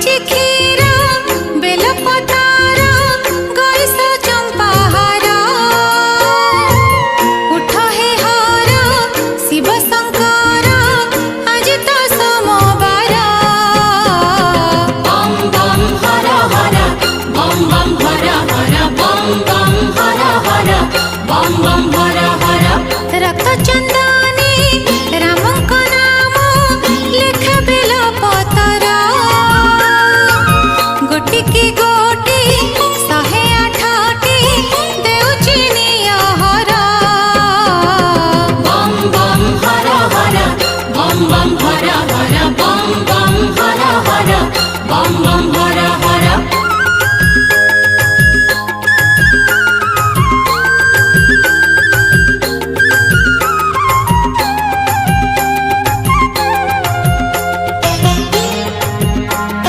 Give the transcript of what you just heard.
चिखीरा बेलपतारा gas चंपाहारा उठ हे हर शिव शंकर आज तो सोमवार बम बम हर हर बम बम हर हर बम बम हर हर बम बम हर हर रक्त चंदनी रामक नाम लेख बेलपतरा गोटी की गोटी 108टी देउची नियहर बम बम हर हर बम बम हर हर बम बम हर हर बम बम हर हर